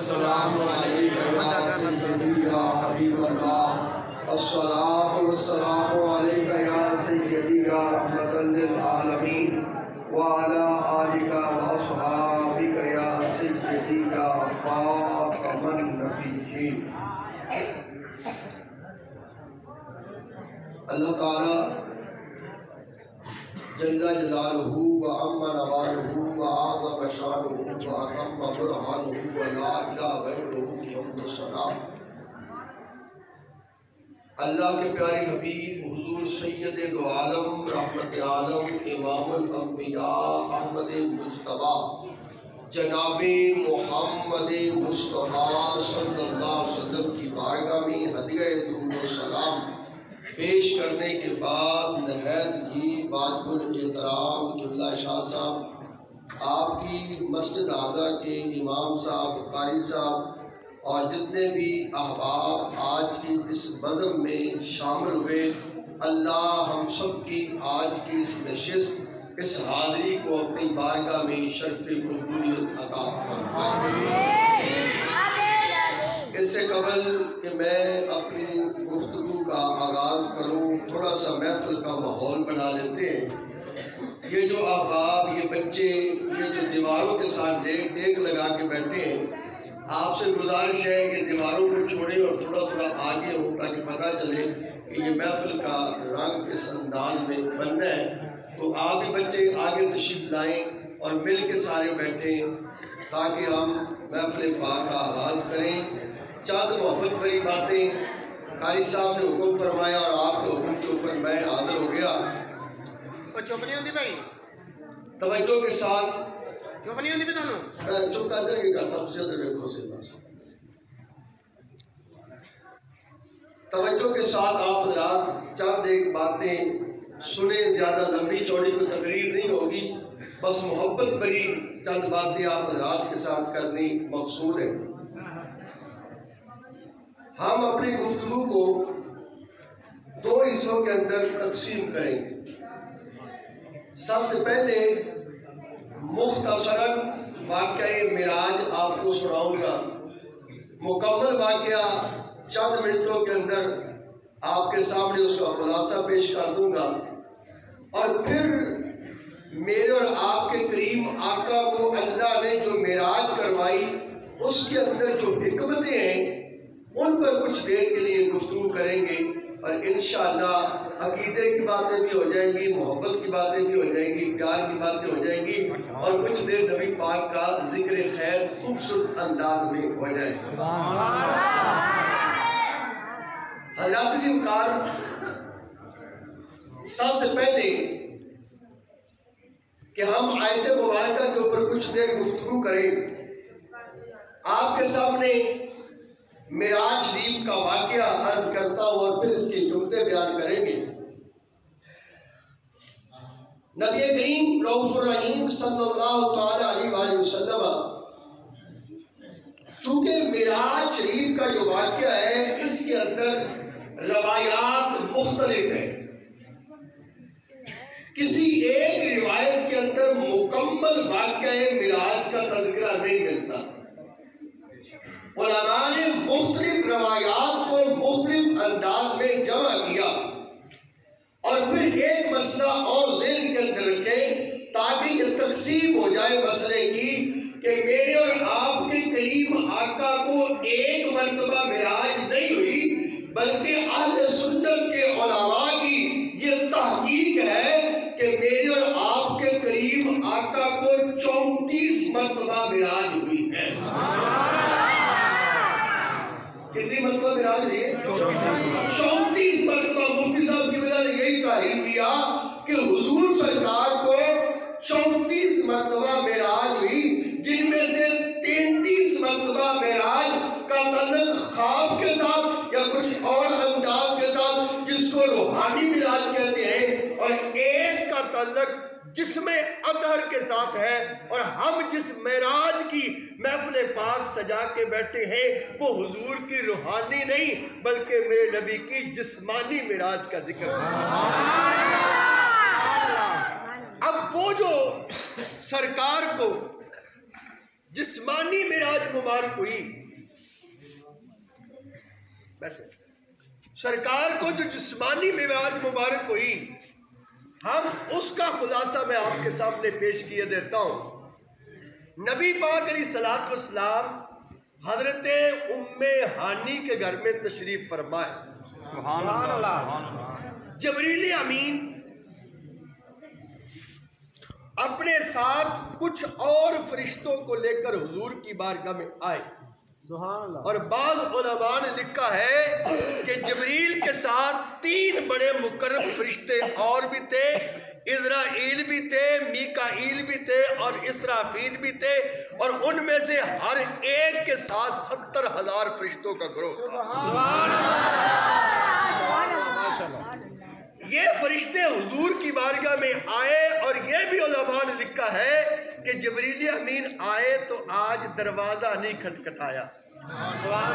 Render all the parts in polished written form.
والسلام علیک یا سیدی یا حبیب اللہ، الصلاۃ والسلام علیک یا سیدی یا رحمۃ للعالمین وعلی آلک واصحابک یا سیدی یا خاتم النبیین۔ اللہ تعالی جل جلالہ وعم نوالہ وعظم شانہ وعظم برہانہ ولا الہ غیرہ کی حمد و ثنا۔ اللہ کے پیارے حبیب حضور سید دو عالم رحمت عالم امام الانبیاء احمد مجتبی جناب محمد مصطفیٰ صلی اللہ علیہ وسلم کی بارگاہ میں ہدیہ درود و سلام پیش کرنے کے بعد نہایت ہی واجب الاحترام قبلہ شاہ صاحب، آپ کی مسجد اعظہ کے امام صاحب، قاری صاحب اور جتنے بھی احباب آج کی اس بزم میں شامل ہوئے، اللہ ہم سب کی آج کی اس نشست، اس حاضری کو اپنی بارگاہ میں شرف قبولیت عطا فرمائے۔ اس سے قبل کہ میں اپنی گفتگو کا آغاز کروں، تھوڑا سا محفل کا ماحول بنا لیتے ہیں۔ یہ جو احباب، یہ بچے، یہ جو دیواروں کے ساتھ ٹیک لگا کے بیٹھے ہیں، آپ سے گزارش ہے کہ دیواروں کو چھوڑیں اور تھوڑا تھوڑا آگے ہوں تاکہ پتہ چلے کہ یہ محفل کا رنگ کس انداز میں بننا ہے۔ تو آپ بھی بچے آگے تشریف لائیں اور مل کے سارے بیٹھیں تاکہ ہم محفل پاک کا آغاز کریں۔ چند محبت بھری باتیں قاری صاحب نے حکم فرمایا اور آپ کے حکم کے اوپر میں حاضر ہو گیا۔ چپ نہیں ہوندی بھائی، توجہ کے ساتھ چپ نہیں ہوندی بتانو، چپ کر دیں گے صاحب سے ادھر دیکھو سے بس۔ توجہ کے ساتھ آپ حضرات چند ایک باتیں سنیں، زیادہ لمبی چوڑی کوئی تقریر نہیں ہوگی، بس محبت بھری چند باتیں آپ حضرات کے ساتھ کرنی مقصود ہے۔ ہم اپنی گفتگو کو دو حصوں کے اندر تقسیم کریں گے۔ سب سے پہلے مختصراً واقعہ معراج آپ کو سناؤں گا، مکمل واقعہ چند منٹوں کے اندر آپ کے سامنے اس کا خلاصہ پیش کر دوں گا، اور پھر میرے اور آپ کے کریم آقا کو اللہ نے جو معراج کروائی اس کے اندر جو حکمتیں ہیں ان پر کچھ دیر کے لیے گفتگو کریں گے، اور انشاءاللہ عقیدے کی باتیں بھی ہو جائیں گی، محبت کی باتیں بھی ہو جائیں گی، پیار کی باتیں ہو جائیں گی، اور کچھ دیر نبی پاک کا ذکر خیر خوبصورت انداز میں ہو جائے گا۔ حضرات سمکار، سب سے پہلے کہ ہم آیت مبارکہ کے اوپر کچھ دیر گفتگو کریں، آپ کے سامنے معراج شریف کا واقعہ عرض کرتا ہوں اور پھر اس کی حکمتیں بیان کریں گے۔ نبی کریم رؤوف الرحیم صلی اللہ تعالی علیہ وآلہ وسلم چونکہ معراج شریف کا جو واقعہ ہے اس کے اندر روایات مختلف ہیں، کسی ایک روایت کے اندر مکمل واقعہ معراج کا تذکرہ نہیں ملتا۔ علماء نے مختلف روایات کو مختلف انداز میں جمع کیا اور پھر ایک مسئلہ اور ذہن کے اندر رکھے تاکہ یہ تقسیم ہو جائے مسئلے کی کہ میرے اور آپ کے کریم آقا کو ایک مرتبہ معراج نہیں ہوئی، بلکہ اہل سنت کے علماء کی یہ تحقیق ہے کہ میرے اور آپ کے کریم آقا کو 34 مرتبہ معراج ہوئی ہے۔ کتنی مرتبہ معراج ہوئی ہے؟ 34 مرتبہ۔ مفتی صاحب کی وجہ نے یہی تحریر کیا کہ حضور سرکار کو 34 مرتبہ معراج ہوئی، جن میں سے 33 مرتبہ معراج کا تعلق خواب کے ساتھ یا کچھ اور انداز کے ساتھ جس کو روحانی معراج کہتے ہیں، اور ایک کا تعلق جسم اطہر کے ساتھ ہے، اور ہم جس معراج کی محفل پاک سجا کے بیٹھے ہیں وہ حضور کی روحانی نہیں بلکہ میرے نبی کی جسمانی معراج کا ذکر ہے۔ اب وہ جو سرکار کو جسمانی معراج مبارک ہوئی، سرکار کو جو جسمانی معراج مبارک ہوئی، ہم اس کا خلاصہ میں آپ کے سامنے پیش کیے دیتا ہوں۔ نبی پاک علیہ الصلوۃ والسلام حضرت ام ہانی کے گھر میں تشریف فرمائے۔ سبحان اللہ۔ جبریل امین اپنے ساتھ کچھ اور فرشتوں کو لے کر حضور کی بارگاہ میں آئے، سبحان اللہ۔ اور بعض علماء نے لکھا ہے کہ جبریل کے ساتھ 3 بڑے مقرب فرشتے اور بھی تھے، اسرائیل بھی تھے، میکائیل بھی تھے اور اسرافیل بھی تھے، اور ان میں سے ہر ایک کے ساتھ 70,000 فرشتوں کا گروہ تھا۔ سبحان اللہ، ماشاء اللہ۔ یہ فرشتے حضور کی بارگاہ میں آئے، اور یہ بھی علماء نے لکھا ہے کہ جبریل امین آئے تو آج دروازہ نہیں کھٹکھٹایا،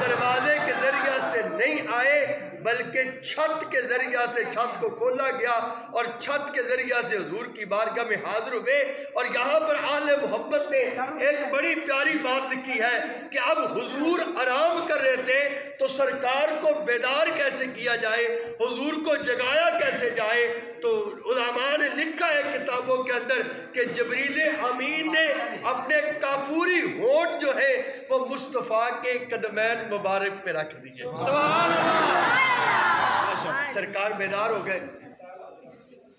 دروازے کے ذریعہ سے نہیں آئے بلکہ چھت کے ذریعہ سے چھت کو کھولا گیا، اور چھت کے ذریعہ سے حضور کی بارگاہ میں حاضر ہوئے۔ اور یہاں پر اہل محبت نے ایک بڑی پیاری بات لکھی ہے کہ اب حضور آرام کر رہے تھے تو سرکار کو بیدار کیسے کیا جائے، حضور کو جگایا کیسے جائے۔ تو علماء نے لکھا ہے کتابوں کے اندر کہ جبریل امین نے اپنے کافوری ہونٹ جو ہے وہ مصطفیٰ کے قدمین مبارک پہ رکھ دیے۔ سبحان اللہ۔ سرکار بیدار ہو گئے،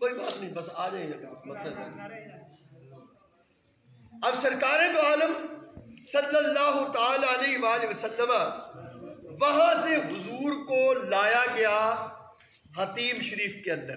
کوئی بات نہیں، بس آ جائیں گے۔ اب سرکار دو عالم صلی اللہ تعالی علیہ وآلہ وسلم وہاں سے حضور کو لایا گیا حتیم شریف کے اندر۔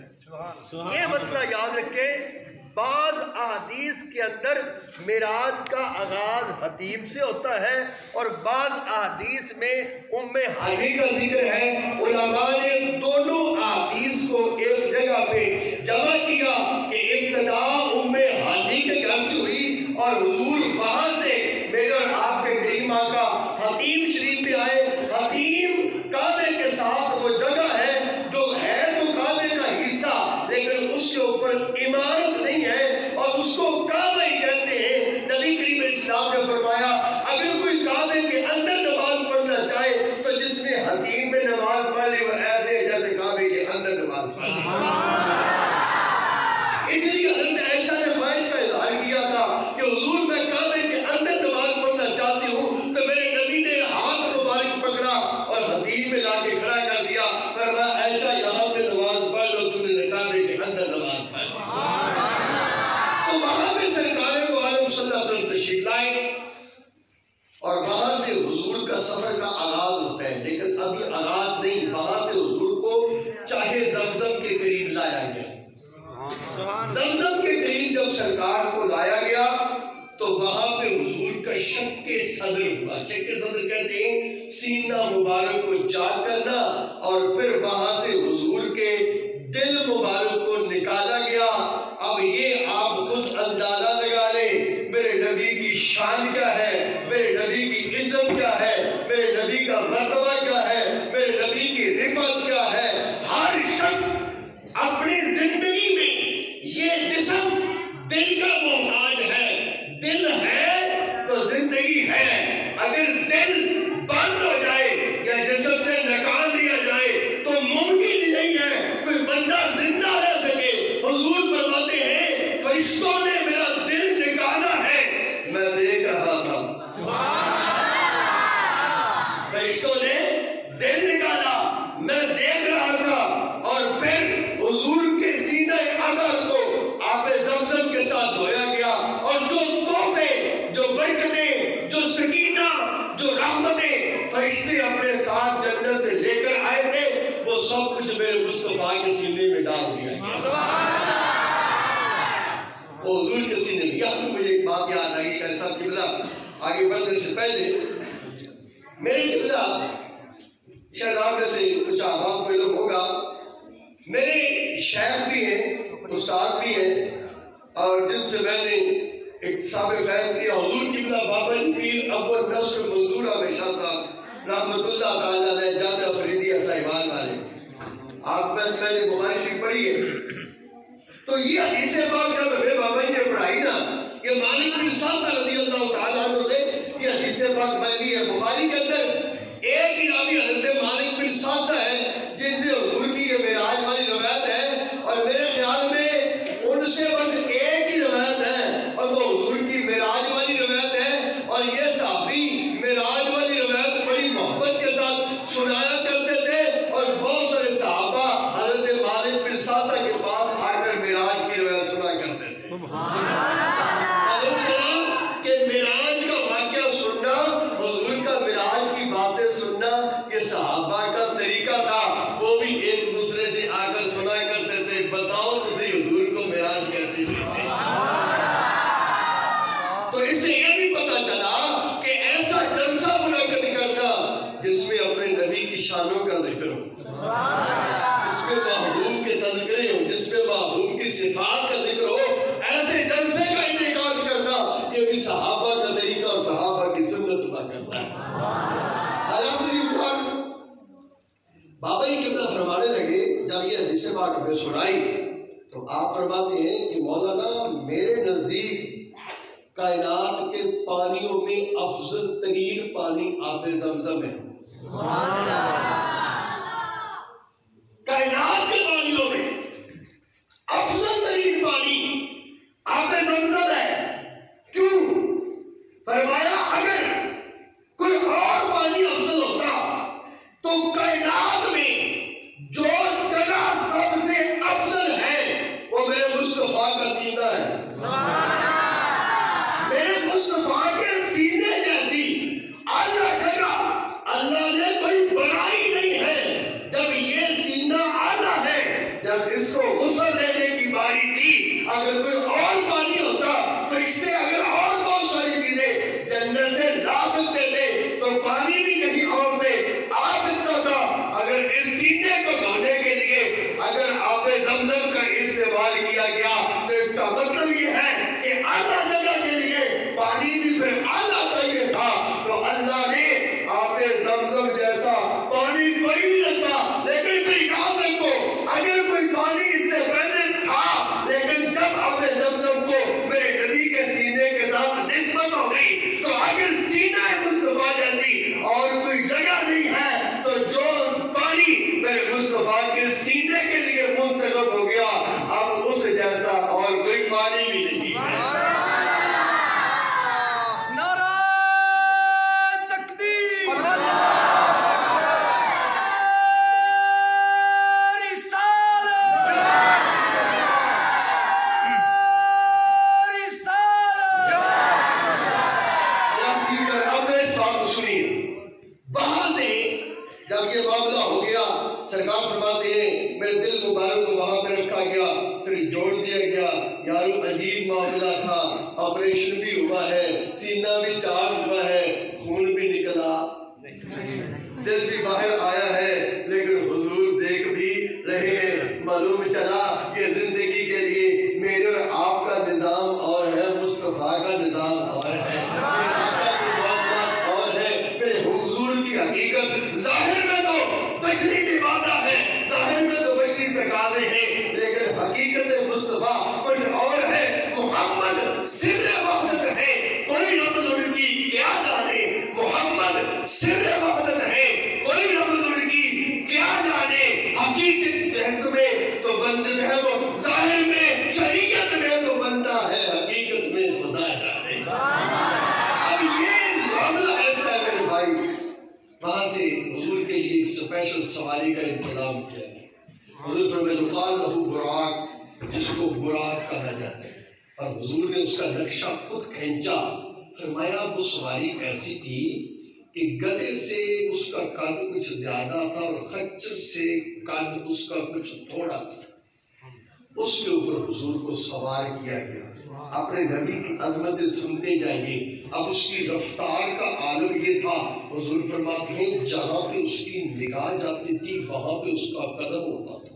یہ مسئلہ یاد رکھیں، بعض احادیث کے اندر معراج کا آغاز حتیم سے ہوتا ہے، اور بعض احادیث میں ام ہانی کا ذکر ہے۔ علماء نے دونوں احادیث کو ایک جگہ پہ جمع کیا کہ ابتدا ام ہانی کے گھر سے ہوئی، اور حضور وہاں سے میرے اور آپ کے کریم آقا حتیم شریف پہ آئے۔ حتیم کعبے کے ساتھ وہ جگہ ہے جو ہے تو کعبے کا حصہ، لیکن اس کے اوپر عمارت نہیں ہے، اور اس کو کعبہ ہی کہتے ہیں۔ نبی کریم علیہ السلام نے فرمایا اگر کوئی کعبے کے اندر نماز پڑھنا چاہے تو جس نے حتیم میں نماز پڑھ لی وہ ایسے ہے جیسے کعبے کے اندر نماز پڑھ لی۔ اس لیے حضرت عائشہ نے خواہش کا اظہار کیا تھا کہ حضور میں کعبے کے اندر نماز پڑھنا چاہتی ہوں، تو میرے نبی نے ہاتھ مبارک پکڑا اور حتیم میں لا کے کھڑا کر دیا، فرمایا عائشہ یہاں پہ نماز پڑھ لو، تم نے کعبے کے اندر نماز پڑھ لی۔ تو وہاں پہ سرکار دو عالم صلی اللہ علیہ وسلم تشریف لائے، اور وہاں سے حضور کا سفر کا آغاز ہوتا ہے، لیکن ابھی آغاز نہیں، وہاں سے حضور کو چاہے زمزم کے قریب لایا گیا۔ زمزم کے قریب جب سرکار کو لایا گیا تو وہاں پہ حضور کا شق صدر ہوا۔ شق صدر کہتے ہیں سینہ مبارک کو جا کرنا، اور پھر وہاں سے حضور کے دل مبارک کو نکالا گیا۔ اب یہ آپ خود اندازہ لگا لیں میرے نبی کی شان کیا ہے، میرے نبی کی عزت کیا ہے، میرے نبی کا مرتبہ کیا ہے، میرے نبی کی رفعت کیا ہے۔ ہر شخص اپنی زندگی میں یہ جسم دل کا محتاج ہے، دل ہے تو زندگی ہے، اگر دل بند ہو جائے یا جسم سے نکال دیا جائے تو ممکن نہیں ہے کوئی بندہ زندہ رہ سکے۔ حضور فرماتے ہیں فرشتوں نے میرا دل نکالا ہے، میں دیکھ رہا تھا۔ فرشتوں نے دل نکالا، میں دیکھ رہا تھا، اور پھر حضور کے سینہ اطہر کو آب زمزم کے ساتھ دھویا گیا، اور جو تحفے، جو برکتیں، جو سکینہ، جو رحمتیں فرشتے اپنے ساتھ جنت سے لے کر آئے تھے وہ سب کچھ میرے مصطفیٰ کے سینے میں ڈال دیا گیا۔ حضور کے سینے میں۔ یہاں مجھے ایک بات یاد آئی کہ صاحب قبلہ آگے بڑھنے سے پہلے میرے قبلہ شاید آپ میں سے کچھ آباد میں لوگ ہوگا، میرے شیخ بھی ہیں، استاد بھی ہیں، اور جن سے میں نے اکتساب فیض کیا حضور قبلہ بابا پیر ابو نصر منظور احمد شاہ صاحب رحمت اللہ تعالیٰ علیہ جامعہ فریدیہ صاحبان والے، آپ میں سے میں نے بخاری شریف پڑھی ہے، تو یہ حدیث پاک جب میرے بابا جی نے پڑھائی نا یہ مالک بن ساسا رضی اللہ تعالیٰ عنہ سے یہ حدیث پاک مروی ہے بخاری کے اندر. ایک ہی راوی حضرت مالک بن ساسا ہے جن سے حضور کی یہ معراج والی روایت ہے، اور میرے خیال میں ان سے بس ایک ہی روایت ہے اور وہ حضور کی معراج والی روایت ہے. اور یہ صحابی معراج والی روایت بڑی محبت کے ساتھ سنایا کرتے تھے، اور بہت سارے صحابہ حضرت مالک بن ساسا کے پاس آ کر معراج کی روایت سنا کرتے تھے. کہ معراج کا واقعہ سننا، حضور کا معراج کی باتیں سننا یہ صحابہ کا طریقہ تھا. وہ بھی ایک دوسرے سے آ کر سنا کرتے تھے، بتاؤ تجھے حضور کو معراج کیسی ہوئی تھی. تو اس سے یہ بھی پتا چلا کہ ایسا جلسہ منعقد کرنا جس میں اپنے نبی کی شانوں کا ذکر ہو، جس میں محبوب کے تذکرے ہوں، جس میں محبوب کی صفات کا ذکر ہو، ایسے جلسے کا انعقاد کرنا یہ بھی صحابہ کا طریقہ اور صحابہ کی سنت ہوا کرتا ہے. بابا جی قبلہ فرمانے لگے جب یہ حدیث پاک ہمیں سنائی تو آپ فرماتے ہیں کہ مولانا میرے نزدیک کائنات کے پانیوں میں افضل ترین پانی آب زمزم ہے. کائنات کے پانیوں میں افضل ترین پانی آب زمزم ہے. کیوں؟ فرمایا اگر کوئی اور پانی افضل ہوتا تو کائنات میں جو جگہ سب سے افضل ہے وہ میرے مصطفیٰ کا سینہ ہے. میرے مصطفیٰ کے سینے جیسی اعلیٰ جگہ اللہ نے کوئی بنائی نہیں ہے. جب یہ سینہ اعلیٰ ہے، جب اس کو غسل لینے کی باری تھی، اگر کوئی اور پانی ہوتا فرشتے اگر اور بہت ساری چیزیں جنت سے لا سکتے تھے تو پانی بھی کہیں اور سے آ سکتا تھا. اگر اس سینے کو دھونے کے لیے اگر آب زمزم کا استعمال کیا گیا تو اس کا مطلب یہ ہے کہ اعلیٰ جگہ کے لیے پانی بھی پھر اعلیٰ چاہیے تھا. تو اللہ نے آب زمزم جیسا پانی کوئی نہیں رکھا. لیکن پھر یاد رکھو اگر کوئی پانی اس سے پہلے تھا، لیکن جب آب زمزم کو میرے نبی کے سینے کے ساتھ نسبت ہو گئی تو اگر سینہ مصطفیٰ جیسی اور کوئی جگہ نہیں ہے تو جو پانی میرے مصطفیٰ کے سینے کے لیے منتخب ہو گیا اب اس جیسا اور کوئی پانی بھی نہیں ہے. سرکار فرماتے ہیں میرے دل مبارک کو وہاں پہ رکھا گیا، پھر جوڑ دیا گیا. یارو عجیب معاملہ تھا. آپریشن بھی ہوا ہے، سینہ بھی چارج ہوا ہے، خون بھی نکلا، دل بھی باہر آیا ہے، لیکن حضور دیکھ بھی رہے ہیں. معلوم چلا کہ زندگی کے لیے میرے اور آپ کا نظام اور ہے، مصطفیٰ کا نظام اور ہے، اور ہے. میرے حضور کی حقیقت ظاہر میں تو بشری لبادہ ہے، ظاہر میں تو بشری تقاضے ہیں، لیکن حقیقت مصطفیٰ کچھ اور ہے. محمد سر وحدت ہے، کوئی رمز ان کی کیا جانے. محمد سر وحدت ہے، کوئی رمز ان کی کیا جانے. حقیقت جہت میں تو بند ہے وہ، ظاہر میں شریعت میں تو بندہ ہے، حقیقت میں خدا جانے. اب یہ معاملہ ایسا ہے میرے بھائی. وہاں سے حضور کے لیے ایک سپیشل سواری کا انتظام کیا ہے. حضور فرمائے یقال لہو براق، جس کو براق کہا جاتا ہے، اور حضور نے اس کا نقشہ خود کھینچا. فرمایا وہ سواری ایسی تھی کہ گدھے سے اس کا قد کچھ زیادہ تھا اور خچر سے قد اس کا کچھ تھوڑا تھا. اس کے اوپر حضور کو سوار کیا گیا. اپنے نبی کی عظمتیں سنتے جائیں گے. اب اس کی رفتار کا عالم یہ تھا، حضور فرماتے ہیں جہاں پہ اس کی نگاہ جاتی تھی وہاں پہ اس کا قدم ہوتا تھا.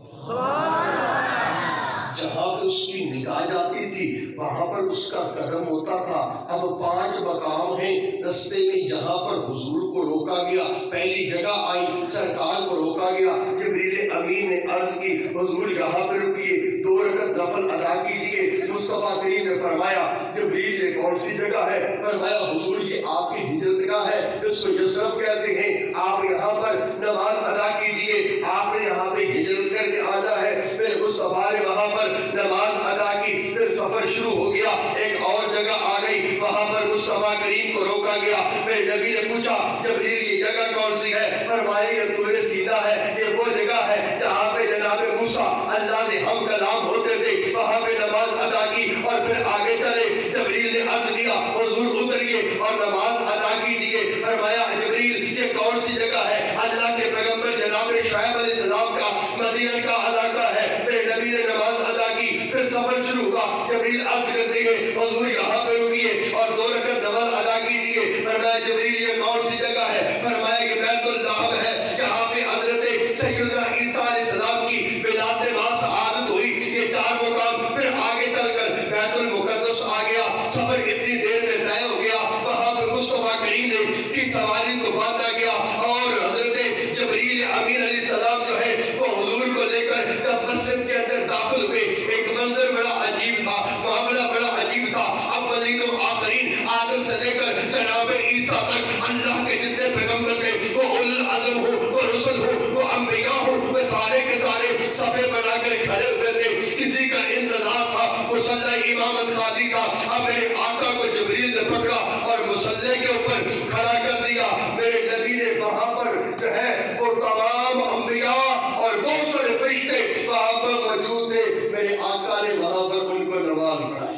جہاں پہ اس کی نگاہ جاتی تھی وہاں پر اس کا قدم ہوتا تھا. اب 5 مقام ہیں رستے میں جہاں پر حضور کو روکا روکا گیا. پہلی جگہ آئی, سرکار کو روکا گیا. جبریل امین نے عرض کی حضور یہاں پہ رکیے, 2 رکعت نفل ادا کیجئے. مصطفیٰ کریم نے فرمایا جبریل یہ کون سی جگہ ہے؟ فرمایا حضور یہ آپ کی ہجرت گاہ ہے, اس کو یثرب کہتے ہیں, آپ یہاں پر نماز ادا کیجئے. آپ نے یہاں پہ ہجرت کر کے آنا ہے. پھر مصطفیٰ نے وہاں پر نماز ادا کی. پھر سفر شروع ہو گیا. ایک اور جگہ آ گئی, وہاں پر مصطفیٰ کریم کو روکا گیا. میرے نبی نے پوچھا جبریل یہ جگہ کون سی ہے؟ فرمایا یہ طور سینا ہے. یہ وہ جگہ ہے جہاں پہ جناب موسیٰ اللہ سے ہم کلام ہوتے تھے. وہاں پہ نماز ادا کی اور پھر آگے چلے. جبریل نے عرض کیا حضور اتریے اور نماز ادا کیجئے. فرمایا جبریل یہ کون سی جگہ ہے؟ اللہ کے پیغمبر جناب شعیب علیہ السلام کا مدین کا علاقہ ہے. میرے نبی نے نماز ادا کی. پھر سفر شروع ہوا. جبریل عرض کرتے ہیں حضور یہاں پہ رکیے اور 2 رکعت نماز ادا کیجئے. فرمایا جبریل یہ کون سی جگہ ہے؟ فرمایا یہ بیت اللہ ہے. یہاں پہ حضرت سیدنا عیسیٰ علیہ السلام کی ولادت وہاں سعادت ہوئی. یہ 4 مقام. پھر آگے چل کر بیت المقدس آ گیا. سفر اتنی دیر میں طے ہو گیا. وہاں پہ مصطفیٰ کریم نے کی سواری کو باندھا گیا اور حضرت جبریل امین علیہ السلام جو ہے وہ حضور کو لے کر جب مسجد کے اندر داخل ہوئے. ایک منظر بڑا عجیب تھا, معاملہ بڑا عجیب تھا. اولین و آخرین آدم سے لے کر جناب عیسیٰ تک اللہ کے جتنے پیغمبر تھے, وہ اولو العزم ہو, وہ رسل ہو, وہ انبیاء ہو, وہ سارے کے سارے صفے بنا کر کھڑے ہوئے تھے. کسی کا انتظار تھا مصلی امامت خالی کا. اب میرے آقا کو جبریل نے پکڑا اور مصلی کے اوپر کھڑا کر دیا. میرے نبی نے وہاں پر جو ہے وہ تمام انبیاء اور بہت سارے فرشتے وہاں پر موجود تھے. میرے آقا نے وہاں پر ان کو نماز پڑھائی.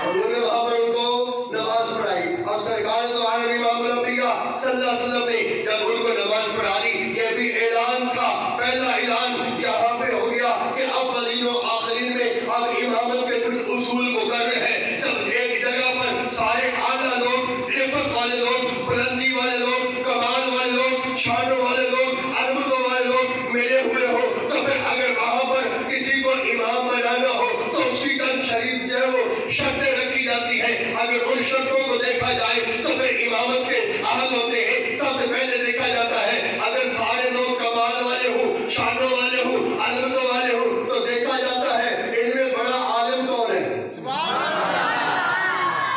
حضور نے وہاں پر ان کو نماز پڑھائی. اور سرکار دو عالم امام الانبیاء صلی اللہ علیہ وسلم نے جب ان کو نماز پڑھا لی, یہ بھی اعلان تھا. پہلا اعلان یہاں پہ ہو گیا کہ اولین و آخرین میں اب امامت کے کچھ اصول مقرر ہیں. جب ایک جگہ پر سارے اعلیٰ لوگ, رفت والے لوگ, بلندی والے لوگ, کمال والے لوگ, شانوں والے لوگ, عظمتوں والے لوگ ملے ہوئے ہو, تو پھر اگر وہاں پر کسی کو امام بنانا ہو تو اس کی چند شریف جو ہے وہ شرطیں رکھی جاتی ہیں. اگر ان شرطوں کو دیکھا جائے تو پھر امامت کے اہل ہوتے ہیں. سب سے پہلے دیکھا جاتا ہے اگر سارے لوگ کمال والے ہوں, شانوں والے ہوں, عظمتوں والے ہوں, تو دیکھا جاتا ہے ان میں بڑا عالم کون ہے.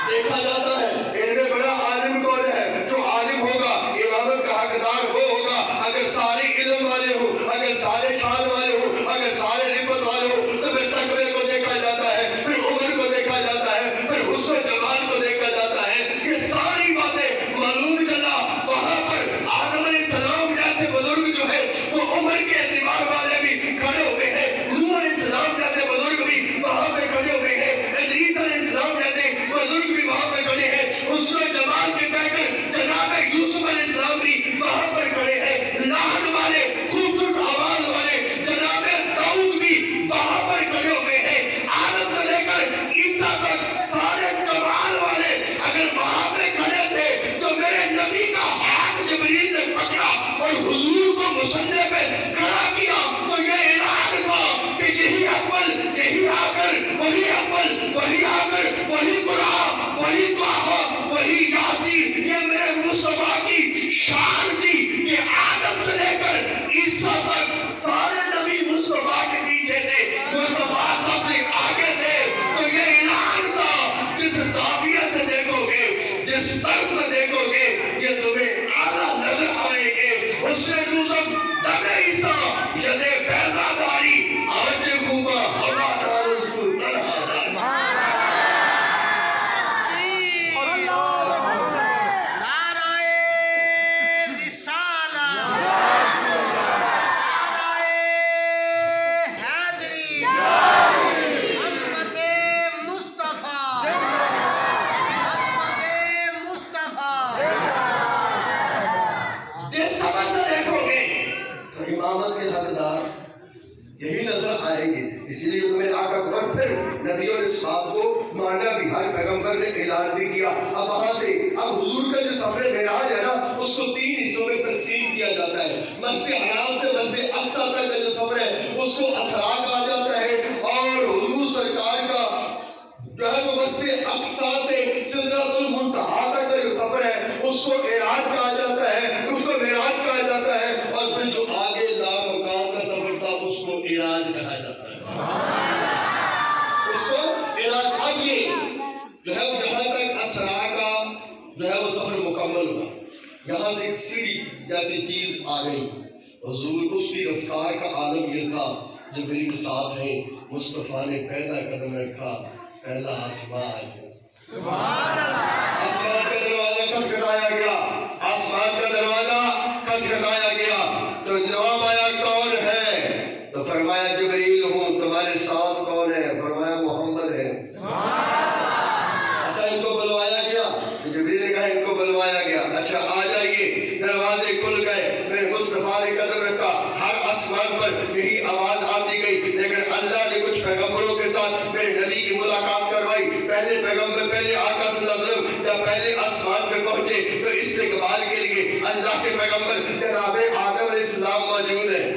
دیکھا جاتا ہے ان میں بڑا عالم کون ہے. جو عالم ہوگا امامت کا حقدار وہ ہوگا. اگر سارے علم والے ہوں, اگر سارے شان والے ہوں, اگر سارے رفت والے ہوں, تو پھر تقوی کو دیکھا جاتا ہے, پھر عمر کو دیکھا جاتا ہے, پھر حسن و جمال کو دیکھا جاتا ہے. یہ ساری باتیں معلوم چلا. وہاں پر آدم علیہ السلام جیسے بزرگ جو ہے وہ عمر کے اعتبار والے بھی کھڑے ہوئے ہیں. نوح علیہ السلام جیسے بزرگ بھی وہاں پہ کھڑے ہوئے ہیں. ادریس علیہ السلام جیسے بزرگ بھی وہاں پہ کھڑے ہیں. حسن و جمال کے بہتر جناب یوسف علیہ السلام بھی وہاں پر کھڑے ہیں. لاہن والے, خوبصورت آواز والے جناب داؤد بھی وہاں پر کھڑے ہوئے ہیں. آدم سے لے کر عیسیٰ تک سارے کمال والے اگر وہاں پہ کھڑے تھے تو میرے نبی کا ہاتھ جبریل نے پکڑا اور حضور کو مصلی پہ کھڑا کیا. تو یہ اعلان تھا کہ یہی اول, یہی آخر, وہی اول, وہی آخر, وہی قرآن, وہی طٰہٰ, وہی یاسین. یہ میرے مصطفیٰ کی شان تھی. یہ آدم سے لے کر عیسیٰ تک سارے نبی مصطفیٰ کے پیچھے تھے, مصطفیٰ سب سے آگے تھے. تو یہ اعلان تھا جس زاویہ سے دیکھو گے, جس طرف سے دیکھو گے, یہ تمہیں اعلیٰ نظر آئیں گے. حسن یوسف, دم عیسیٰ, ید بیضا داری, آج خوبا ہوا دار تو تنہا. اسی لیے میرے آقا کو اور پھر نبیوں نے اس بات کو مانا بھی, ہر پیغمبر نے اعلان بھی کیا. اب وہاں سے اب حضور کا جو سفر معراج ہے نا اس کو 3 حصوں میں تقسیم کیا جاتا ہے. مسجد حرام سے مسجد اقصیٰ تک کا جو سفر ہے اس کو اسرا کہا جاتا ہے. اور حضور سرکار کا جو ہے وہ مسجد اقصیٰ سے سدرۃ المنتہا تک کا جو سفر ہے اس اس کو اعراج کہا جاتا ہے، اس کو معراج کہا جاتا ہے، اور پھر جو آگے لامکان کا سفر تھا اس کو اعراج کہا جاتا ہے، اس کو اعراج۔ اب یہ جو ہے جہاں تک اسرا کا جو ہے وہ سفر مکمل ہوا، یہاں سے ایک سیڑھی جیسی چیز آ گئی، حضور اس کی رفتار کا عالم یہ تھا، جبریل ساتھ ہیں، مصطفیٰ نے پہلا قدم رکھا، پہلا آسمان آ گیا، آسمان کا دروازہ کھٹکھٹایا گیا، آسمان کا دروازہ کھٹکھٹایا گیا، تو جواب آیا کون ہے؟ تو فرمایا جبریل ہوں، تمہارے ساتھ کون ہے؟ فرمایا محمد ہے۔ اچھا ان کو بلوایا گیا، جبریل نے کہا ان کو بلوایا گیا، اچھا آ جائیے، دروازے کھل گئے، میرے مصطفیٰ نے قدم رکھا، ہر آسمان پر یہی آواز آتی گئی، لیکن اللہ نے کچھ پیغمبروں کے ساتھ میرے نبی کی ملاقات کروائی۔ پہلے پیغمبر، پہلے آقا صلی اللہ علیہ وسلم جب پہلے آسمان پہ پہنچے تو استقبال کے لیے اللہ کے پیغمبر جناب آدم علیہ السلام موجود ہیں۔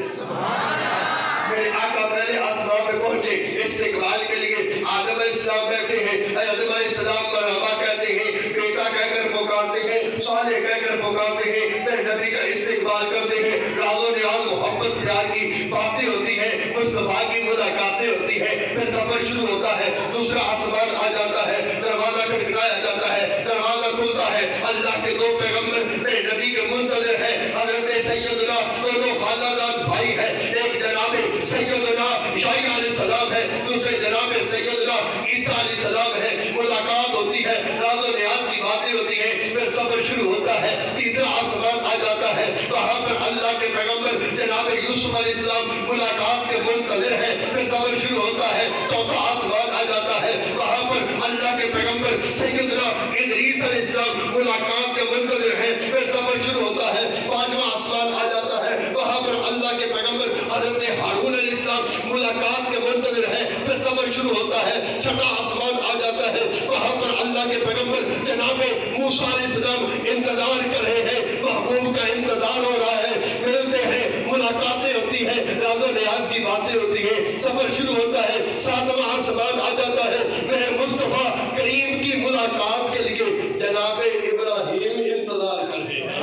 میرے آقا پہلے آسمان پہ پہنچے، استقبال کے لیے آدم علیہ السلام بیٹھے ہیں، آدم علیہ السلام مرحبا کہتے ہیں، بیٹا کہہ کر پکارتے ہیں، صالح کہہ کر پکارتے ہیں، میرے نبی کا استقبال کرتے ہیں، راز و نیاز محبت پیار کی باتیں ہوتی ہیں، مصطفیٰ کی ملاقاتیں ہوتی ہیں، پھر سفر شروع ہوتا ہے، دوسرا آسمان آ جاتا ہے، دروازہ کھٹکھٹایا جاتا ہے، دروازہ کھلتا ہے، اللہ کے دو پیغمبر میرے نبی کے منتظر ہیں، حضرت سیدنا دونوں خالہ بھائی ہیں، ایک جناب سیدنا یحییٰ علیہ السلام ہے، دوسرے جناب سیدنا عیسیٰ علیہ السلام ہے، ملاقات ہوتی ہے، راز و نیاز کی باتیں ہوتی ہیں، پھر سفر شروع ہوتا ہے، تیسرا آسمان آ جاتا ہے، وہاں پر اللہ کے پیغمبر جناب یوسف علیہ السلام ملاقات کے منتظر ہیں، پھر سفر شروع ہوتا ہے، چوتھا آسمان آ جاتا ہے، وہاں پر اللہ کے پیغمبر سیدنا ادریس علیہ السلام ملاقات کے منتظر ہیں، پھر سفر شروع ہوتا ہے، پانچواں آسمان آ جاتا ہے، وہاں پر اللہ کے پیغمبر حضرت ہارون علیہ السلام ملاقات کے منتظر ہیں، پھر سفر شروع ہوتا ہے، چھٹا آسمان آ جاتا ہے، وہاں پر اللہ کے پیغمبر جناب موسیٰ علیہ السلام انتظار کر رہے ہیں، محبوب کا انتظار ہو رہا ہے، ملتے ہیں، ملاقاتیں ہوتی ہیں، راز و نیاز کی باتیں ہوتی ہیں، سفر شروع ہوتا ہے، ساتواں آسمان آ جاتا ہے، میرے مصطفیٰ کریم کی ملاقات کے لیے جناب ابراہیم انتظار کر رہے ہیں،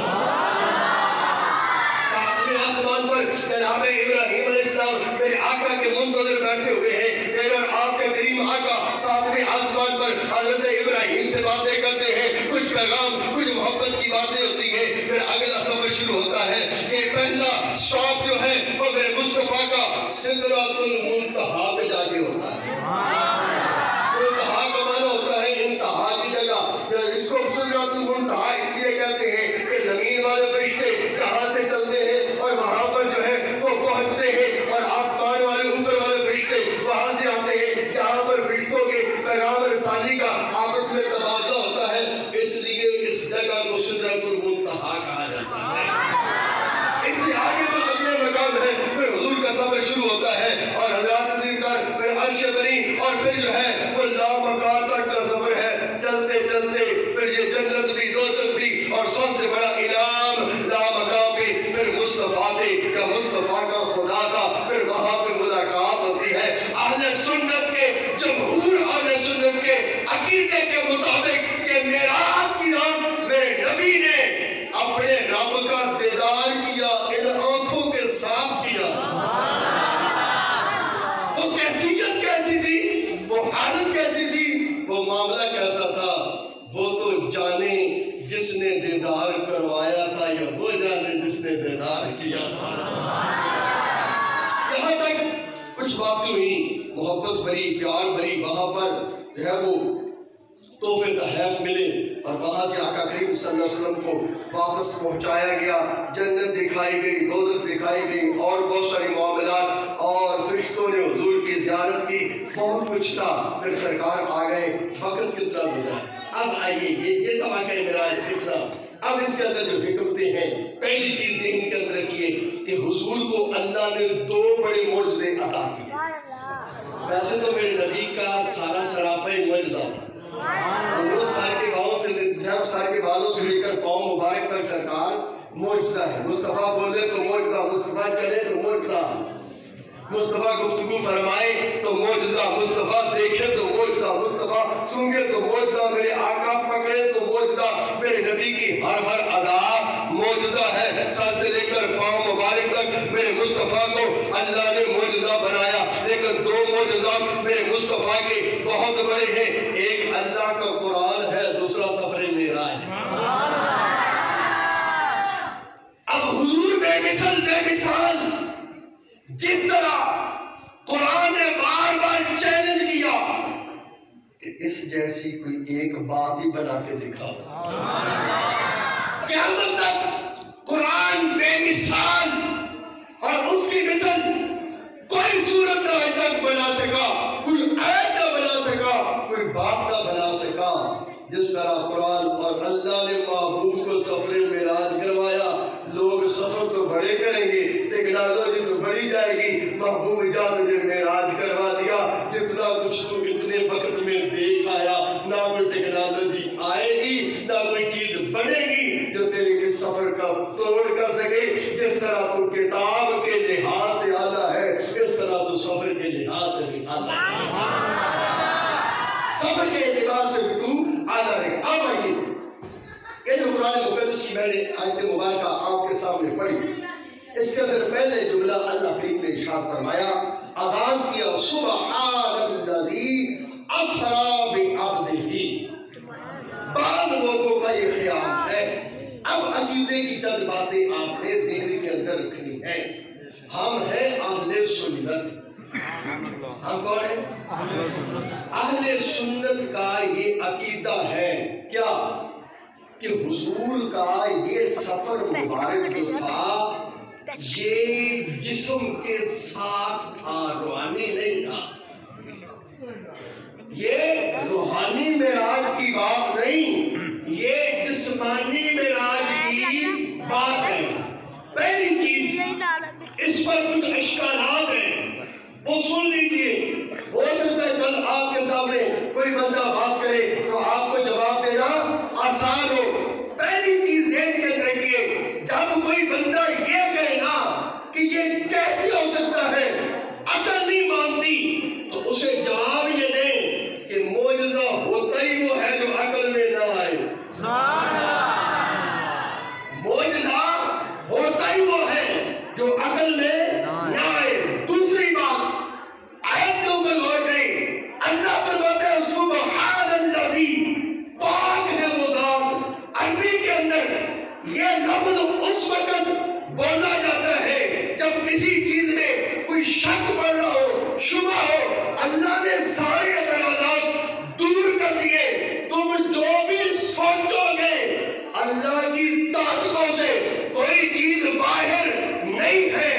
ساتویں آسمان پر جناب ابراہیم علیہ السلام میرے آقا کے منتظر بیٹھے ہوئے ہیں، میرے اور آپ کے کریم آقا ساتویں آسمان پر حضرت ابراہیم سے باتیں کرتے ہیں، کچھ پیغام، کچھ محبت کی باتیں ہوتی ہیں، پھر اگلا سفر شروع ہوتا ہے، یہ پہلا سٹاپ جو ہے وہ میرے مصطفیٰ کا سدرۃ المنتہا پہ جا کے ہوتا ہے۔ منتہا کا معنی ہوتا ہے انتہا کی جگہ، اس کو سدرۃ المنتہا اس لیے کہتے ہیں کہ زمین والے فرشتے کہاں سے چلتے ہیں اور وہاں پر جو ہے وہ پہنچتے ہیں، اور آسمان والے اوپر والے فرشتے وہاں سے آتے ہیں، جہاں پر فرشتوں کے پیغام رسانی کا آپس میں تبادلہ ہوتا ہے، اس لیے اس جگہ کو سدرۃ المنتہا کہا جاتا ہے۔ اس سے آگے جو اگلے مقام ہے، پھر حضور کا سفر شروع ہوتا ہے، اور حضرات زیرکار پھر عرش بری، اور پھر جو ہے وہ لامکان تک کا سفر ہے، چلتے چلتے پھر یہ جنت بھی، دوزخ بھی، اور سب سے بڑا انعام لامکان بھی پھر مصطفیٰ تھے، یا مصطفیٰ کا خدا تھا، پھر وہاں پہ ملاقات ہوتی ہے۔ اہل سنت کے جمہور اہل سنت کے عقیدے کے مطابق کہ معراج کی رات میرے نبی نے اپنے رب کا دیدار کیا، ان آنکھوں کے ساتھ کیا۔ وہ کیفیت کیسی تھی، وہ حالت کیسی تھی، وہ معاملہ کیسا تھا، وہ تو جانے جس نے دیدار کروایا تھا، یا وہ جانے جس نے دیدار کیا تھا۔ یہاں تک کچھ باتیں ہوئی، محبت بھری، پیار بھری، وہاں پر جو ہے وہ تحفے تحائف ملے، اور وہاں سے آقا کریم صلی اللہ علیہ وسلم کو واپس پہنچایا گیا، جنت دکھائی گئی، دوزخ دکھائی گئی، اور بہت سارے معاملات، اور فرشتوں نے حضور کی زیارت کی، بہت کچھ تھا۔ پھر سرکار آ گئے، وقت کتنا گزرا، اب آئیے یہ طبقہ معراج کتنا، اب اس کے اندر جو حکمتیں ہیں، پہلی چیز ذہن کے اندر رکھیے کہ حضور کو اللہ نے دو بڑے معجزے عطا کیے۔ ویسے تو میرے نبی کا سارا سراپا ہی معجزہ تھا، حضور سار کے بالوں سے لے کر پاؤں مبارک تک سرکار معجزہ ہے، مصطفیٰ بولے تو معجزہ، مصطفیٰ چلے تو معجزہ، مصطفیٰ گفتگو فرمائے تو معجزہ مصطفیٰ، دیکھے تو معجزہ مصطفیٰ، سونگے تو معجزہ میرے آقا، پکڑے تو معجزہ میرے نبی کی ہر ادا معجزہ ہے۔ سر سے لے کر پاؤں مبارک تک میرے مصطفیٰ کو اللہ نے معجزہ بنایا، لیکن دو معجزات میرے مصطفیٰ کے بہت بڑے ہیں، ایک اللہ کا قرآن ہے، دوسرا سفر معراج ہے۔ اب حضور بے مثال جس طرح قرآن نے بار بار چیلنج کیا کہ اس جیسی کوئی ایک بات ہی بنا کے دکھاؤ، قیامت تک قرآن بے مثال اور اس کی مثل کوئی صورت نہ آج تک بنا سکا، کوئی آیت نہ بنا سکا، کوئی بات نہ بنا سکا جس طرح قرآن۔ اور اللہ نے محبوب کو سفر معراج کروایا۔ لوگ سفر تو بڑے کریں گے، ٹیکنالوجی تو بڑھی جائے گی، محبوب جان نے معراج کروا دیا۔ جتنا کچھ تو اتنے وقت میں دیکھ آیا، نہ کوئی ٹیکنالوجی آئے گی، نہ کوئی چیز بڑھے گی جو تیرے اس سفر کا توڑ کر سکے۔ جس طرح تو کتاب کے لحاظ سے اعلیٰ ہے، اس طرح تو سفر کے لحاظ سے بھی اعلیٰ ہے، سفر کے اعتبار سے بھی تو اعلیٰ ہے۔ اب آئیے، یہ جو قرآن مقدس کی میں نے آیت مبارکہ آپ کے سامنے پڑھی، اس کے اندر پہلے جملہ اللہ کریم نے ارشاد فرمایا، آغاز کیا سبحان الذی اسریٰ بعبدہ۔ بعض لوگوں کا یہ خیال ہے، اب عقیدے کی چند باتیں آپ نے ذہن کے اندر رکھنی ہے۔ ہم ہیں اہل سنت۔ ہم کون ہیں؟ اہل سنت کا یہ عقیدہ ہے کیا کہ حضور کا یہ سفر مبارک جو تھا یہ جسم کے ساتھ تھا، روحانی نہیں تھا۔ یہ روحانی معراج کی بات نہیں، یہ جسمانی معراج کی بات ہے۔ پہلی چیز، اس پر کچھ اشکالات ہیں، وہ سن لیجئے۔ ہو سکتا ہے کل آپ کے سامنے کوئی بندہ بات کرے تو آپ کو جواب دینا آسان ہو۔ پہلی چیز ذہن کے اندر رکھیے، جب کوئی بندہ یہ کہے نا کہ یہ کیسے ہو سکتا ہے، عقل نہیں مانتی، تو اسے جواب یہ دیں کہ معجزہ ہوتا ہی وہ ہے جو عقل میں نہ آئے۔ معجزہ ہوتا ہی وہ ہے جو عقل میں نہ آئے۔ دوسری بات، آیت کے اوپر غور کریں، اللہ فرماتا ہے سبحان الذی، پاک ہے وہ ذات۔ عربی کے اندر یہ لفظ اس وقت بولا جاتا ہے جب کسی چیز میں کوئی شک پڑ رہا ہو، شبہ ہو۔ اللہ نے سارے اعتراضات دور کر دیے، تم جو بھی سوچو گے اللہ کی طاقتوں سے کوئی چیز باہر نہیں ہے۔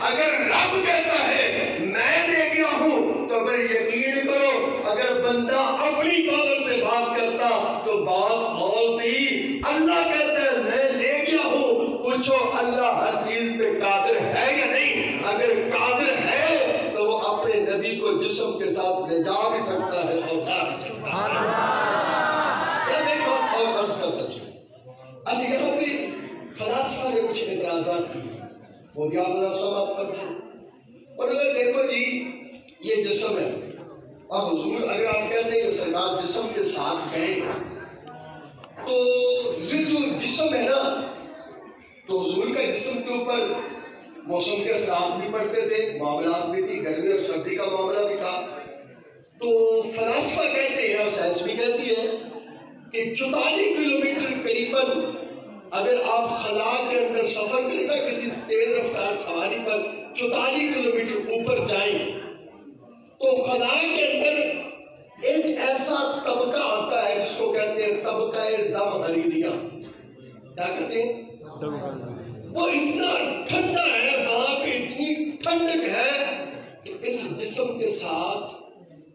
اگر رب کہتا ہے میں لے گیا ہوں تو پھر یقین کرو، اگر بندہ اپنی پاور سے بات کرتا تو بات اور تھی۔ اللہ کہتا ہے میں لے گیا ہوں، پوچھو اللہ ہر چیز پہ قادر ہے یا نہیں؟ اگر قادر ہے تو وہ اپنے نبی کو جسم کے ساتھ لے جا بھی سکتا ہے اور لا بھی سکتا ہے۔ میں ایک بات اور عرض کرتا ہوں، اچھا یہاں پہ فلاسفہ نے کچھ اعتراضات کی، وہ بھی آپ بات کرتے ہیں، اور اگر دیکھو جی یہ جسم ہے، اور حضور اگر آپ کہتے ہیں کہ سرکار جسم کے ساتھ گئے تو یہ جو جسم ہے نا، تو حضور کا جسم کے اوپر موسم کے اثرات بھی پڑتے تھے، معاملات بھی تھی، گرمی اور سردی کا معاملہ بھی تھا۔ تو فلاسفہ کہتے ہیں اور سائنس بھی کہتی ہے کہ 44 کلومیٹر قریباً اگر آپ خلا کے اندر سفر کریں نا کسی تیز رفتار سواری پر 44 کلومیٹر اوپر جائیں تو خلا کے اندر ایک ایسا طبقہ آتا ہے جس کو کہتے ہیں طبقہ زمہریریہ۔ کیا کہتے ہیں؟ وہ اتنا ٹھنڈا ہے، وہاں پہ اتنی ٹھنڈک ہے کہ اس جسم کے ساتھ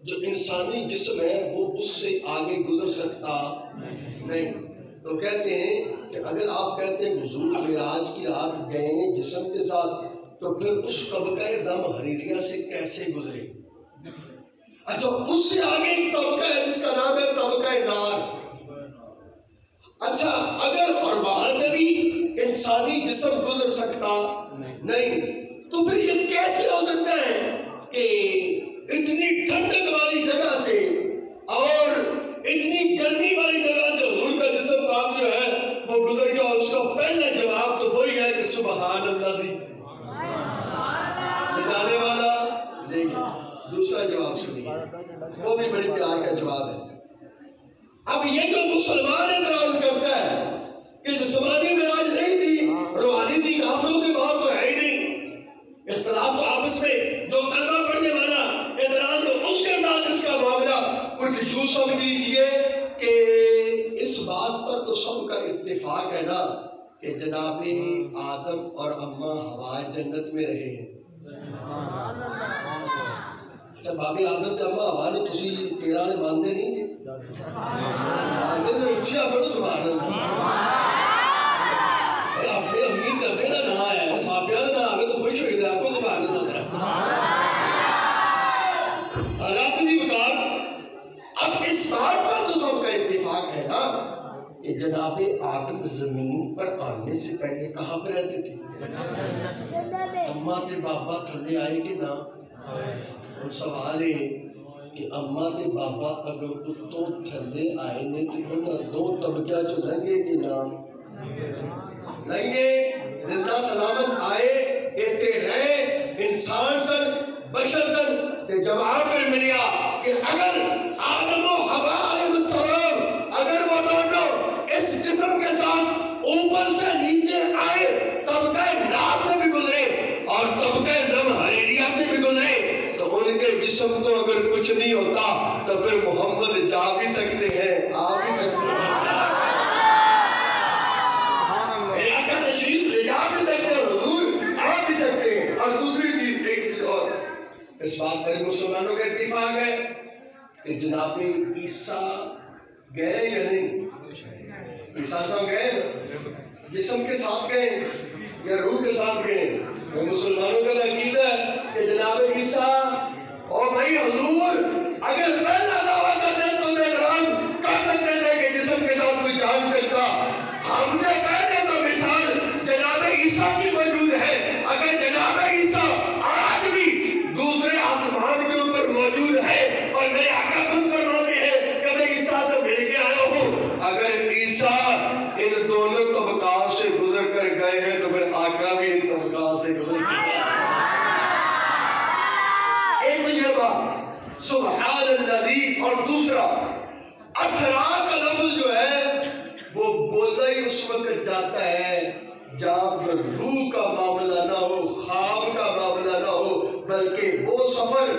جو انسانی جسم ہے وہ اس سے آگے گزر سکتا نہیں۔ تو کہتے ہیں کہ اگر آپ کہتے ہیں حضور معراج کی رات گئے ہیں جسم کے ساتھ تو پھر اس طبقہ زمہریریہ سے کیسے گزرے؟ اچھا اس سے آگے ایک طبقہ ہے جس کا نام ہے طبقہ نار۔ اچھا اگر اور باہر سے بھی انسانی جسم گزر سکتا نہیں، تو تو پھر یہ کیسے ہو سکتا ہے کہ اتنی ٹھنڈک والی جگہ سے اور اتنی گرمی والی جگہ سے حضور کا جسم پاک جو ہے وہ گزر گیا؟ اس کا پہلا جواب تو وہی ہے کہ سبحان اللہ جی، جانے والا لے گیا۔ دوسرا جواب سنیے، وہ بھی بڑی پیار کا جواب ہے۔ اب یہ جو مسلمان اعتراض کرتا ہے کہ جسمانی معراج نہیں تھی، روحانی تھی، کافروں سے بات تو ہے ہی نہیں، اختلاف تو آپس میں جو کلمہ پڑھنے والا اعتراض ہے اس کے ساتھ اس کا معاملہ کچھ یوں سمجھ لیجیے کہ اس بات پر تو سب کا اتفاق ہے نا کہ جناب آدم اور اماں حوا جنت میں رہے ہیں۔ اچھا بابی آدم تے اماں حوا نے تسی تیرا نے مانتے نہیں جی؟ مانتے تو اچھا کرو سبحان اللہ۔ اپنے امی تے ابے دا نام ہے، ماپیاں دا نام ہے تو خوش ہوئی دے آکو سبحان اللہ۔ حضرات عزیز وقار، اب اس بات پر تو سب کا اتفاق ہے نا کہ جناب آدم زمین پر آنے سے پہلے کہاں پر رہتے تھے؟ اماں تے بابا تھلے آئے کہ نہ؟ اور سوال ہے کہ اماں تے بابا اگر اتوں تھلے آئے نے تو انہاں دو طبقہ جو لنگے کہ نہ لنگے زندہ سلامت آئے ایتے رہے انسان سن بشر سن تے جواب پر ملیا کہ اگر آدم و حوا علیہ السلام اگر وہ دونوں اس جسم کے ساتھ اوپر سے نیچے آئے طبقہ نار سے بھی گزرے اور طبقہ زمہریریہ سے بھی گزرے تو ان کے جسم کو اگر کچھ نہیں ہوتا تو پھر محمد جا بھی سکتے ہیں، آ بھی سکتے ہیں، علاقہ تشریف لے جا بھی سکتے ہیں، حضور آ بھی سکتے ہیں۔ اور دوسری چیز ایک چیز اور اس بات پر مسلمانوں کا اتفاق ہے کہ جناب عیسیٰ گئے یا نہیں؟ عیسیٰ صاحب گئے، جسم کے ساتھ گئے یا روح کے ساتھ گئے؟ مسلمانوں کا عقیدہ ہے کہ جناب عیسیٰ اور بھائی حضور اگر پہلا دعویٰ کرتے تو اعتراض کر سکتے تھے کہ جسم کے ساتھ کوئی جا نہیں سکتا، ہم سے پہلے تو مثال جناب عیسیٰ کی موجود ہے۔ اگر جناب عیسیٰ آج بھی دوسرے آسمان کے اوپر موجود ہے اور میرے آقا خود فرماتے ہیں کہ میں عیسیٰ سے مل کے آیا ہوں، اگر عیسیٰ ان دونوں طبقات سے گزر کر گئے ہیں تو پھر آقا بھی ان طبقات سے گزر کر گئے۔ ایک تو یہ بات سبحان اللہ، اور دوسرا اسرا کا لفظ جو ہے وہ بولا ہی اس وقت جاتا ہے جب روح کا معاملہ نہ ہو، خواب کا معاملہ نہ ہو، بلکہ وہ سفر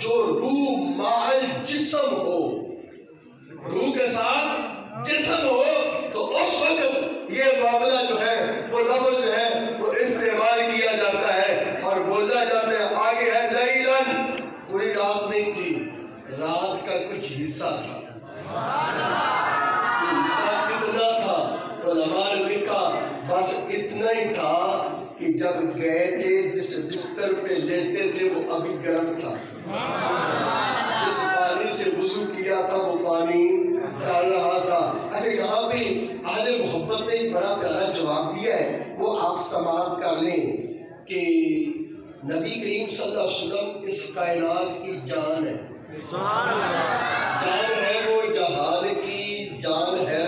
جو روح مع جسم ہو، روح کے ساتھ جسم ہو، تو اس وقت یہ معاملہ جو ہے وہ لفظ جو ہے وہ استعمال کیا جاتا ہے اور بولا جاتا ہے۔ آگے ہے لیلن، پوری رات نہیں تھی، رات کا کچھ حصہ تھا، حصہ کتنا تھا؟ علماء نے لکھا بس اتنا ہی تھا کہ جب گئے تھے جس بستر پہ لیٹے تھے وہ ابھی گرم تھا، جس پانی سے وضو کیا تھا وہ پانی چل رہا تھا۔ اچھا یہاں پہ اہل محبت نے ایک بڑا پیارا جواب دیا ہے، وہ آپ سماعت کر لیں کہ نبی کریم صلی اللہ علیہ وسلم اس کائنات کی جان ہے، جان ہے وہ جہان کی، جان ہے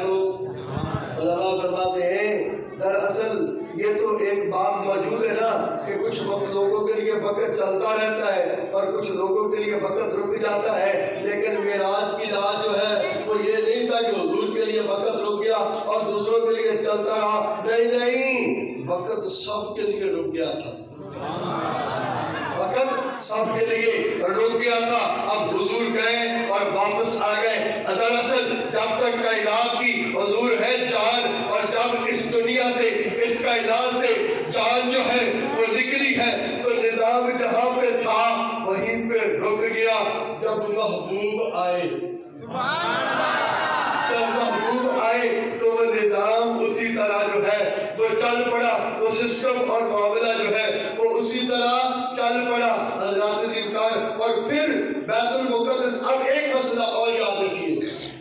تو علماء فرماتے ہیں دراصل یہ تو ایک بات موجود ہے نا کہ کچھ لوگوں کے لیے وقت چلتا رہتا ہے اور کچھ لوگوں کے لیے وقت رک جاتا ہے، لیکن معراج کی رات جو ہے وہ یہ نہیں تھا کہ حضور کے لیے وقت رک گیا اور دوسروں کے لیے چلتا رہا، نہیں، وقت سب کے لیے رک گیا تھا، وقت سب کے لیے رک گیا تھا۔ اب حضور گئے اور واپس آ گئے۔ دراصل جب تک کائنات کی حضور ہے جان، اور جب اس دنیا سے اس کائنات سے جان جو ہے وہ نکلی ہے تو نظام جہاں پہ تھا وہیں پہ رک گیا۔ جب محبوب آئے، جب محبوب آئے تو وہ نظام اسی طرح جو ہے وہ چل پڑا، وہ سسٹم اور معاملہ جو ہے وہ اسی طرح چل پڑا۔ حضرات ذکر اور پھر بیت المقدس۔ اب ایک مسئلہ اور یاد رکھیے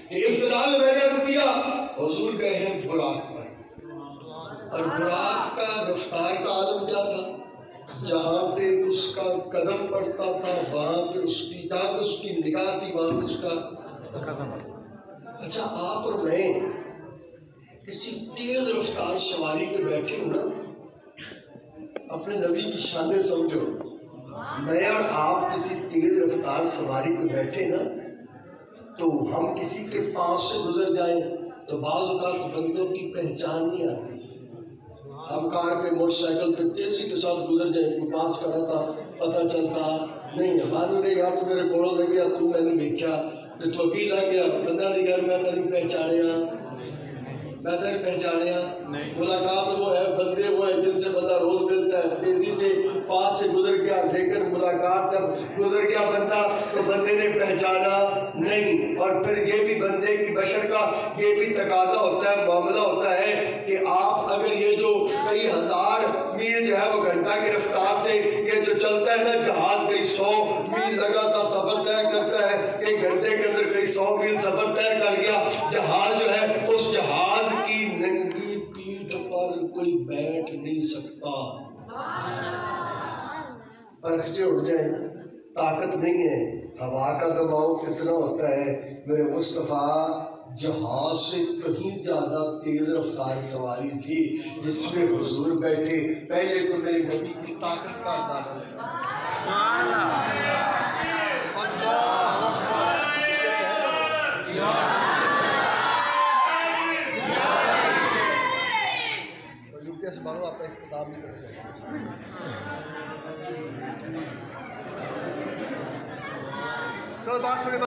کہ ابتدا میں نے عرض کیا حضور گئے ہیں براق پر، اور براق کا رفتار کا عالم کیا تھا؟ جہاں پہ اس کا قدم پڑتا تھا وہاں پہ اس کی جہاں پہ اس کی نگاہ تھی وہاں پہ اس کا قدم. اچھا آپ اور میں کسی تیز رفتار سواری پہ بیٹھے ہوں نا، اپنے نبی کی شانیں سمجھو. میں اور آپ کسی تیز رفتار سواری پہ بیٹھے نا تو ہم کسی کے پاس سے گزر جائیں تو بعض اوقات بندوں کی پہچان نہیں آتی. ہم کار پہ موٹر سائیکل پہ تیزی کے ساتھ گزر جائیں، کوئی پاس کھڑا تھا پتہ چلتا نہیں ہے. بعد میں یار تو میرے کوڑوں لگ گیا، تو میں نے دیکھا تو بھی لگ گیا بندہ نہیں گیا، میں تیری پہچانیا ملاقات وہ ہے بندے وہ ہے جن سے بندہ روز ملتا ہے، تیزی سے پاس سے گزر گیا، لیکن ملاقات جب گزر گیا بندہ تو بندے نے پہچانا نہیں. اور پھر یہ بھی بندے کی بشر کا یہ بھی تقاضا ہوتا ہے، معاملہ ہوتا ہے کہ آپ اگر یہ جو کئی ہزار میل جو ہے وہ گھنٹہ کی رفتار سے یہ جو چلتا ہے نا جہاز کئی 100 میل لگاتار سفر طے کرتا ہے، ایک گھنٹے کے اندر کئی 100 میل سفر طے کر گیا جہاز جو ہے، اس جہاز کی ننگی پیٹھ پر کوئی بیٹھ نہیں سکتا. پرکھچے اڑ جائیں، طاقت نہیں ہے. ہوا کا دباؤ کتنا ہوتا ہے. میرے مصطفیٰ جہاز سے کہیں زیادہ تیز رفتار سواری تھی جس میں حضور بیٹھے. پہلے تو میرے نبی کی طاقت کا اندازہ ہے. سے بارو آپ کا اختتام نہیں کرتے.